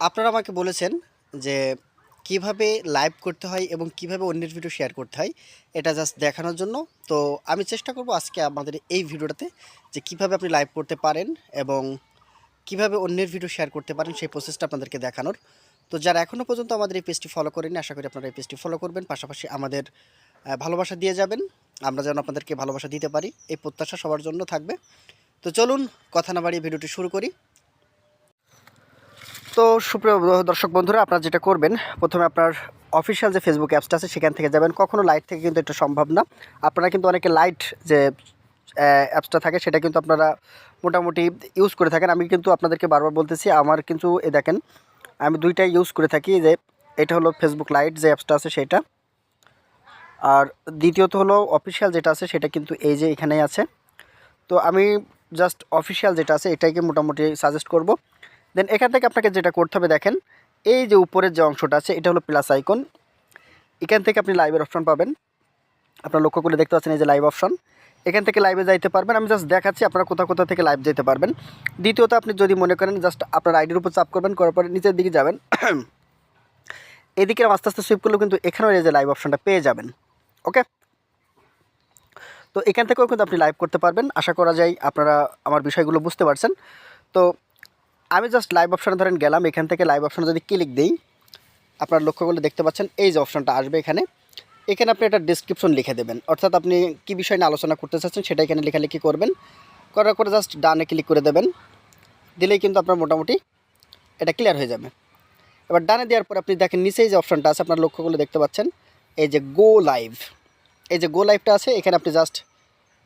আপনারা আমাকে বলেছেন যে কিভাবে লাইভ করতে হয় এবং কিভাবে অন্যের ভিডিও শেয়ার করতে হয় এটা জাস্ট দেখানোর জন্য। তো আমি চেষ্টা করব আজকে আমাদের এই ভিডিওটাতে যে কিভাবে আপনি লাইভ করতে পারেন এবং কিভাবে অন্যের ভিডিও শেয়ার করতে পারেন সেই প্রসেসটা আপনাদেরকে দেখানোর। তো যারা এখনও পর্যন্ত আমাদের এই পেজটি ফলো করেনি, আশা করি আপনারা এই পেজটি ফলো করবেন, পাশাপাশি আমাদের ভালোবাসা দিয়ে যাবেন। আমরা যেন আপনাদেরকে ভালোবাসা দিতে পারি এই প্রত্যাশা সবার জন্য থাকবে। তো চলুন কথা না বাড়িয়ে ভিডিওটি শুরু করি। তো সুপ্রিয় দর্শক বন্ধুরা, আপনারা যেটা করবেন, প্রথমে আপনার অফিসিয়াল যে ফেসবুক অ্যাপসটা আছে সেখান থেকে যাবেন। কখনো লাইট থেকে কিন্তু এটা সম্ভব না। আপনারা কিন্তু অনেকে লাইট যে অ্যাপসটা থাকে সেটা কিন্তু আপনারা মোটামুটি ইউজ করে থাকেন। আমি কিন্তু আপনাদেরকে বারবার বলতেছি, আমার কিন্তু দেখেন আমি দুইটাই ইউজ করে থাকি। যে এটা হলো ফেসবুক লাইট যে অ্যাপসটা আছে সেটা, আর দ্বিতীয়ত হলো অফিসিয়াল যেটা আছে সেটা কিন্তু এই যে এখানেই আছে। তো আমি জাস্ট অফিসিয়াল যেটা আছে এটাকে মোটামুটি সাজেস্ট করব। দেন এখান থেকে আপনাকে যেটা করতে হবে, দেখেন এই যে উপরের যে অংশটা আছে এটা হলো প্লাস আইকন। এখান থেকে আপনি লাইভের অপশন পাবেন। আপনারা লক্ষ্য করে দেখতে পাচ্ছেন এই যে লাইভ অপশন, এখান থেকে লাইভে যাইতে পারবেন। আমি জাস্ট দেখাচ্ছি আপনারা কোথা থেকে লাইভ যেতে পারবেন। দ্বিতীয়ত আপনি যদি মনে করেন জাস্ট আপনার আইডির উপর চাপ করবেন, করার পরে নিচের দিকে যাবেন, এদিকে আস্তে আস্তে সুইপ করলেও কিন্তু এখানেও এই যে লাইভ অপশনটা পেয়ে যাবেন। ওকে, তো এখান থেকেও কিন্তু আপনি লাইভ করতে পারবেন। আশা করা যায় আপনারা আমার বিষয়গুলো বুঝতে পারছেন। তো আমি জাস্ট লাইভ অপশানে ধরেন গেলাম, এখান থেকে লাইভ অপশানে যদি ক্লিক দিই, আপনার লক্ষ্য করলে দেখতে পাচ্ছেন এই যে অপশানটা আসবে এখানে। এখানে আপনি একটা ডেসক্রিপশন লিখে দেবেন, অর্থাৎ আপনি কী বিষয় নিয়ে আলোচনা করতে চাচ্ছেন সেটা এখানে লেখালেখি করবেন। করার পরে জাস্ট ডানে ক্লিক করে দেবেন, দিলেই কিন্তু আপনার মোটামুটি এটা ক্লিয়ার হয়ে যাবে। এবার ডানে দেওয়ার পর আপনি দেখেন নিচেই যে অপশানটা আছে, আপনার লক্ষ্য করলে দেখতে পাচ্ছেন এই যে গো লাইভ, এই যে গো লাইভটা আছে এখানে আপনি জাস্ট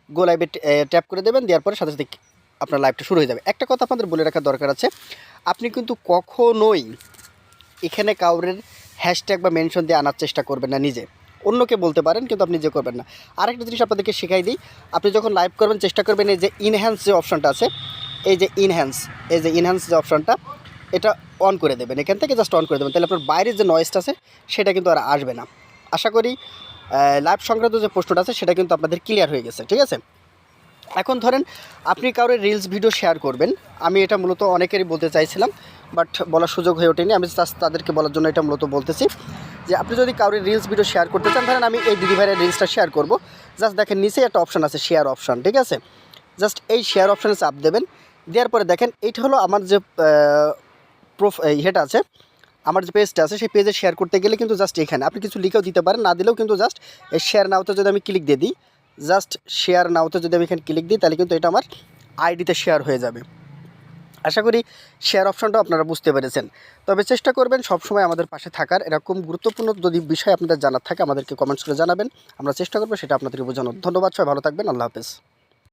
গো লাইভে ট্যাপ করে দেবেন। দেওয়ার পরে সাথে সাথে আপনার লাইভটা শুরু হয়ে যাবে। একটা কথা আপনাদের বলে রাখার দরকার আছে, আপনি কিন্তু কখনোই এখানে কাউরের হ্যাশট্যাগ বা মেনশন দিয়ে আনার চেষ্টা করবেন না নিজে। অন্যকে বলতে পারেন কিন্তু আপনি নিজে করবেন না। আরেকটা জিনিস আপনাদেরকে শেখাই দিই, আপনি যখন লাইভ করবেন চেষ্টা করবেন এই যে ইনহ্যান্স যে অপশানটা আছে, এই যে ইনহ্যান্স যে অপশানটা এটা অন করে দেবেন। এখান থেকে জাস্ট অন করে দেবেন, তাহলে আপনার বাইরের যে নয়েজটা আছে সেটা কিন্তু আর আসবে না। আশা করি লাইভ সংক্রান্ত যে প্রশ্নটা আছে সেটা কিন্তু আপনাদের ক্লিয়ার হয়ে গেছে। ঠিক আছে, এখন ধরেন আপনি কারোর রিলস ভিডিও শেয়ার করবেন। আমি এটা মূলত অনেকেরই বলতে চাইছিলাম, বাট বলার সুযোগ হয়ে ওঠেনি। আমি তাদেরকে বলার জন্য এটা মূলত বলতেছি যে আপনি যদি কারোর রিলস ভিডিও শেয়ার করতে চান, ধরেন আমি এই দিদিভাইয়ের রিলসটা শেয়ার করব, জাস্ট দেখেন নিচে একটা অপশান আছে শেয়ার অপশান। ঠিক আছে, জাস্ট এই শেয়ার অপশানে চাপ দেবেন। দেওয়ার পরে দেখেন এইটা হলো আমার যে ইয়েটা আছে, আমার যে পেজটা আছে সেই পেজে শেয়ার করতে গেলে কিন্তু জাস্ট এখানে আপনি কিছু লিখেও দিতে পারেন, না দিলেও কিন্তু জাস্ট এই শেয়ার নাওতে যদি আমি ক্লিক দিয়ে দিই, জাস্ট শেয়ার নাওতে যদি আমি এখানে ক্লিক দিই, তাহলে কিন্তু এটা আমার আইডিতে শেয়ার হয়ে যাবে। আশা করি শেয়ার অপশনটাও আপনারা বুঝতে পেরেছেন। তবে চেষ্টা করবেন সবসময় আমাদের পাশে থাকার। এরকম গুরুত্বপূর্ণ যদি বিষয় আপনাদের জানার থাকে আমাদেরকে কমেন্টস করে জানাবেন, আমরা চেষ্টা করবো সেটা আপনাদেরকে বোঝানোর। ধন্যবাদ, সবাই ভালো থাকবেন, আল্লাহ হাফেজ।